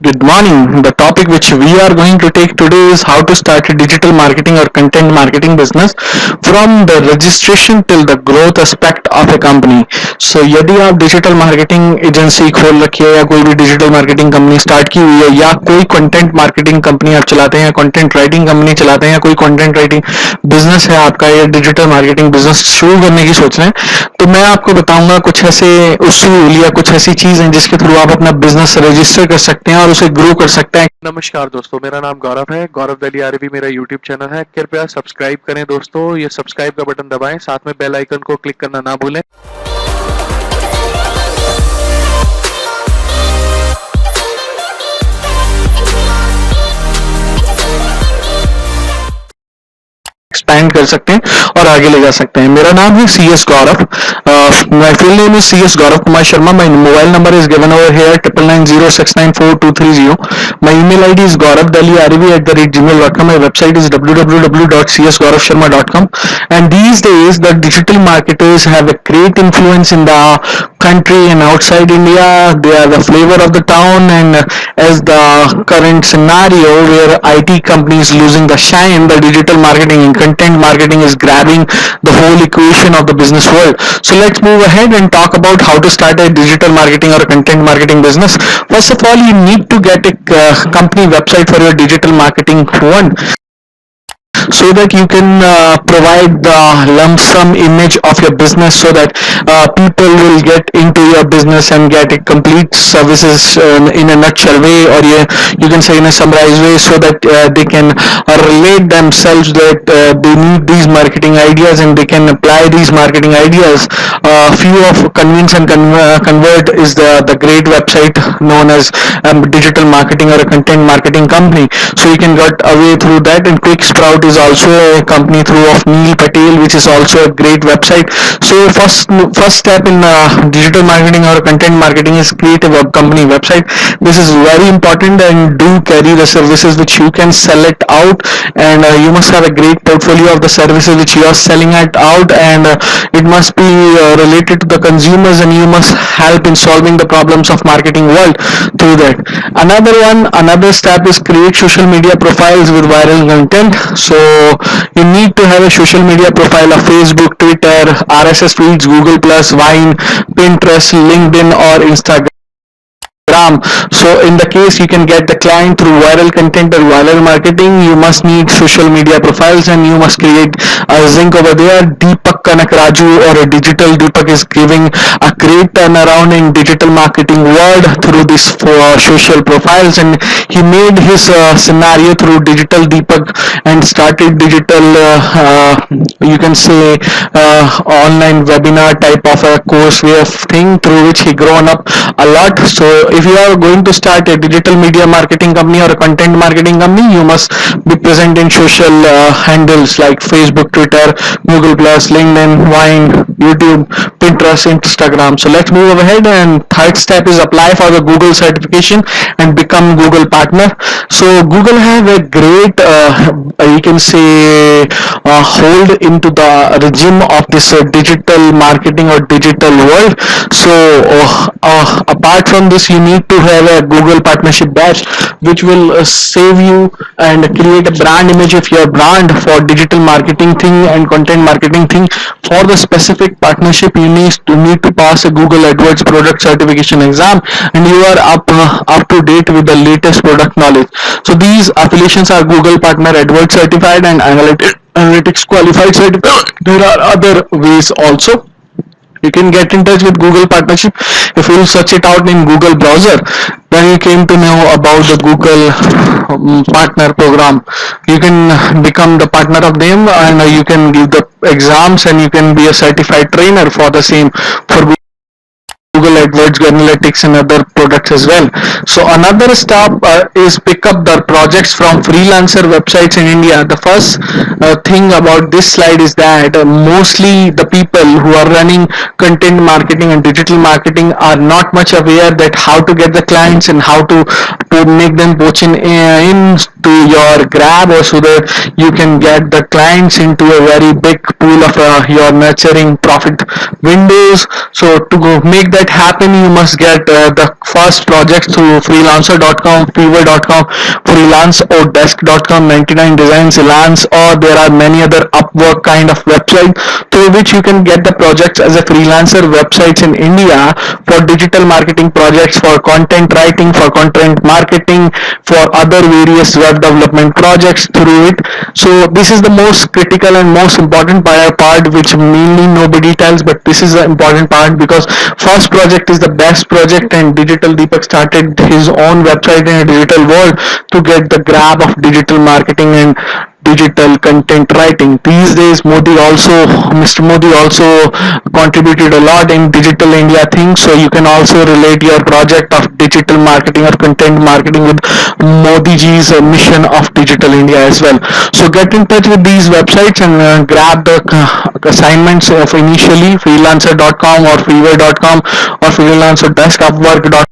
Good morning. The topic which we are going to take today is how to start a digital marketing or content marketing business from the registration till the growth aspect of a company. So यदि आप digital marketing agency खोल रखी है या कोई भी digital marketing company start की हुई है या कोई कंटेंट मार्केटिंग कंपनी आप चलाते हैं या कंटेंट राइटिंग कंपनी चलाते हैं या कोई कंटेंट राइटिंग बिजनेस है आपका या डिजिटल मार्केटिंग बिजनेस शुरू करने की सोच रहे हैं तो मैं आपको बताऊंगा कुछ ऐसे उसूल या कुछ ऐसी चीजें जिसके थ्रू आप अपना बिजनेस रजिस्टर कर सकते हैं और उसे ग्रो कर सकते हैं। नमस्कार दोस्तों, मेरा नाम गौरव है। गौरव दली आरबी मेरा यूट्यूब चैनल है। कृपया सब्सक्राइब करें दोस्तों, ये सब्सक्राइब का बटन दबाएं, साथ में बेल आइकन को क्लिक करना ना भूलें। एक्सपैंड कर सकते हैं और आगे ले जा सकते हैं। मेरा नाम है C S Gaurav. My full name is C S Gaurav Kumar Sharma. My mobile number is given over here 9990694230। माई email ID is gauravdali@gmail.com. My website is www.csgauravsharma.com. And these days the digital marketers have a great influence in the country and outside India. They are the flavor of the town, and as the current scenario where IT companies losing the shine, the digital marketing and content marketing is grabbing the whole equation of the business world. So let's move ahead and talk about how to start a digital marketing or a content marketing business. First of all, you need to get a company website for your digital marketing one, so that you can provide the lump sum image of your business, so that people will get into your business and get a complete services in a nutshell way, or you can say in a summarized way, so that they can relate themselves that they need these marketing ideas and they can apply these marketing ideas. Few of Convince and Convert is the great website known as digital marketing or a content marketing company, so you can get away through that. And Quick Sprout is also a company through of Neil Patel, which is also a great website. So first step in digital marketing or content marketing is create a web company website. This is very important, and do carry the services which you can sell it out, and you must have a great portfolio of the services which you are selling it out, and it must be related to the consumers, and you must help in solving the problems of marketing world through that. Another step is create social media profiles with viral content. So you need to have a social media profile of Facebook, Twitter, RSS feeds, Google Plus, Vine, Pinterest, LinkedIn, or Instagram. So in the case you can get the client through viral content or viral marketing, you must need social media profiles, and you must create a zinc over there. Deepak Kanakraju or a digital Deepak is giving a great turnaround in digital marketing world through this social profiles, and he made his scenario through digital Deepak and started digital you can say online webinar type of a course way of thing through which he grown up a lot. So if you are going to start a digital media marketing company or a content marketing company, you must be present in social handles like Facebook, Twitter, Google Plus, LinkedIn, Vine, YouTube, Pinterest, Instagram. So let's move ahead, and third step is apply for the Google certification and become Google partner. So Google have a great you can say hold into the regime of this digital marketing or digital world. So apart from this, you need to have a Google partnership badge which will save you and create a brand image of your brand for digital marketing thing and content marketing thing. For the specific partnership, you need to pass a Google AdWords product certification exam, and you are up to date with the latest product knowledge. So these affiliations are Google Partner AdWords certified and analytics qualified certified. There are other ways also. You can get in touch with Google partnership. If you search it out in Google browser, then you came to know about the Google partner program. You can become the partner of them, and you can give the exams, and you can be a certified trainer for the same for Google AdWords, Analytics, and other products as well. So another step is pick up the projects from freelancer websites in India. The first thing about this slide is that mostly the people who are running content marketing and digital marketing are not much aware that how to get the clients and how to make them poach in to your Grab, or so that you can get the clients into a very big pool of your nurturing profit windows. So to make that happen, you must get the first project through freelancer.com, fiverr.com, freelance or desk.com, 99 designs, Elance, or there are many other Upwork kind of websites through which you can get the projects as a freelancer websites in India for digital marketing projects, for content writing, for content marketing, for other various web development projects through it. So this is the most critical and most important part which mainly nobody tells, but this is the important part because first project is the best project, and Digital Deepak started his own website in a digital world to get the grab of digital marketing and digital content writing. These days, Mr. Modi also contributed a lot in digital India things. So you can also relate your project of digital marketing or content marketing with Modi ji's mission of digital India as well. So get in touch with these websites and grab the assignments of initially freelancer.com or fiverr.com or freelancer desk upwork.com.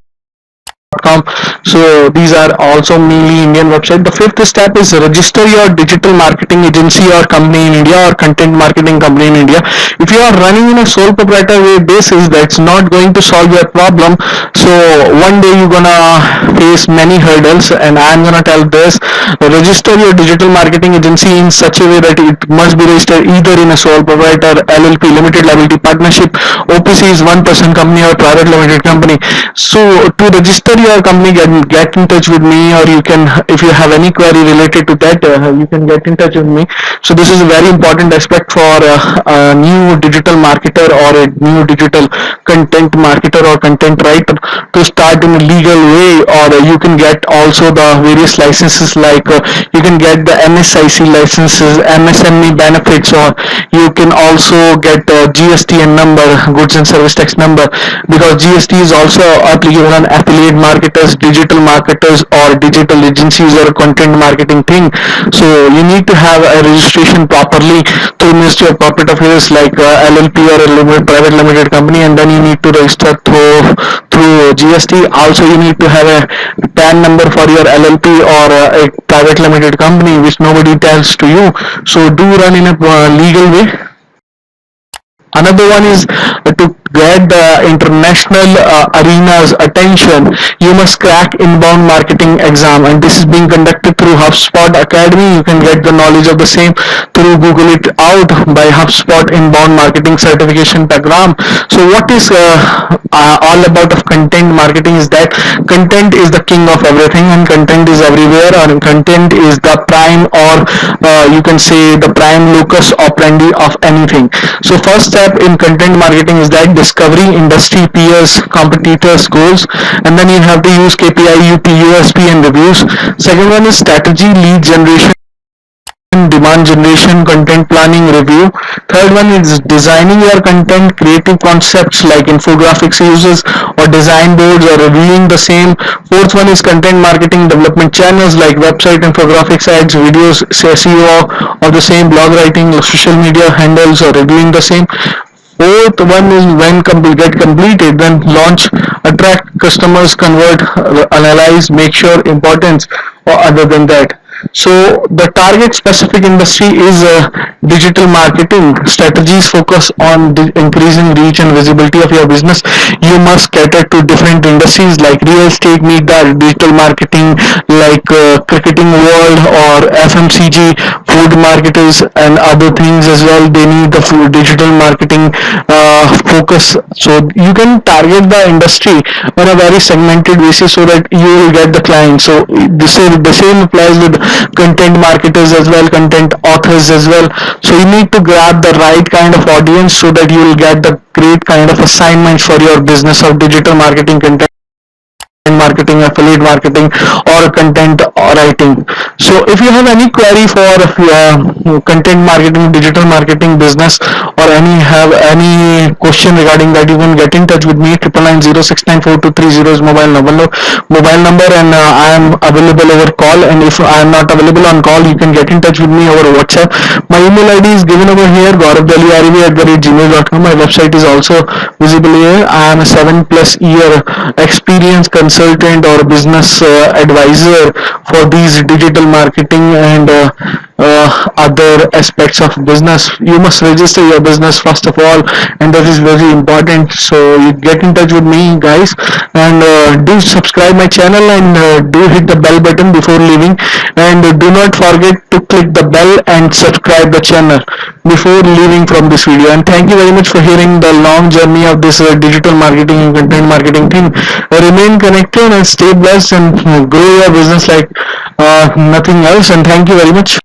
So these are also mainly Indian website. The fifth step is register your digital marketing agency or company in India or content marketing company in India. If you are running in a sole proprietor basis, that's not going to solve your problem. So one day you're gonna face many hurdles, and I'm gonna tell this: register your digital marketing agency in such a way that it must be registered either in a sole proprietor, LLP, limited liability partnership, OPC is one person company or private limited company. So to register your company, get in touch with me, or you can, if you have any query related to that, you can get in touch with me. So this is a very important aspect for a new digital marketer or a new digital content marketer or content writer to start in a legal way. Or you can get also the various licenses, like you can get the MSIC licenses, MSME benefits, or you can also get GSTN number, goods and service tax number, because GST is also applicable on affiliate marketers, digital marketers, or digital agencies or content marketing thing. So you need to have a registration properly through Ministry of Corporate Affairs, like LLP or a private limited company, and then you need to register through GST. Also you need to have a PAN number for your LLP or a private limited company, which nobody tells to you. So do run in a legal way. Another one is to get the international arena's attention, you must crack inbound marketing exam, and this is being conducted through HubSpot Academy. You can get the knowledge of the same through Google it out by HubSpot inbound marketing certification program. So what is all about of content marketing is that content is the king of everything, and content is everywhere, or content is the prime, or you can say the prime locus operandi of anything. So first step in content marketing is that discovery, industry, peers, competitors, goals, and then you have to use KPI, USP, and reviews. Second one is strategy, lead generation, demand generation, content planning, review. Third one is designing your content, creative concepts like infographics uses or design boards or reviewing the same. Fourth one is content marketing development channels like website, infographics, ads, videos, SEO of the same, blog writing, social media handles, or reviewing the same. Fourth one is when get completed, then launch, attract customers, convert, analyze, make sure importance, or other than that. So the target specific industry is digital marketing. Strategies focus on increasing reach and visibility of your business. You must cater to different industries like real estate, need the digital marketing, like cricketing world or FMCG, food marketers and other things as well. They need the digital marketing focus. So you can target the industry on a very segmented basis so that you will get the client. So the same applies with content marketers as well, content authors as well. So you need to grab the right kind of audience so that you will get the great kind of assignments for your business of digital marketing, content marketing, affiliate marketing, or content writing. So if you have any query for content marketing, digital marketing business, or have any question regarding that, you can get in touch with me. 9990694230 is mobile number, and I am available over call. And if I am not available on call, you can get in touch with me over WhatsApp. My email ID is given over here, gauravdeliarv@gmail.com. My website is also visible here. I am a 7+ year experience consultant consultant or business advisor for these digital marketing and other aspects of business, you must register your business first of all, and that is very important. So you get in touch with me, guys, and do subscribe my channel, and do hit the bell button before leaving, and do not forget to click the bell and subscribe the channel before leaving from this video. And thank you very much for hearing the long journey of this digital marketing and content marketing thing. Remain connected and stay blessed, and grow your business like nothing else. And thank you very much.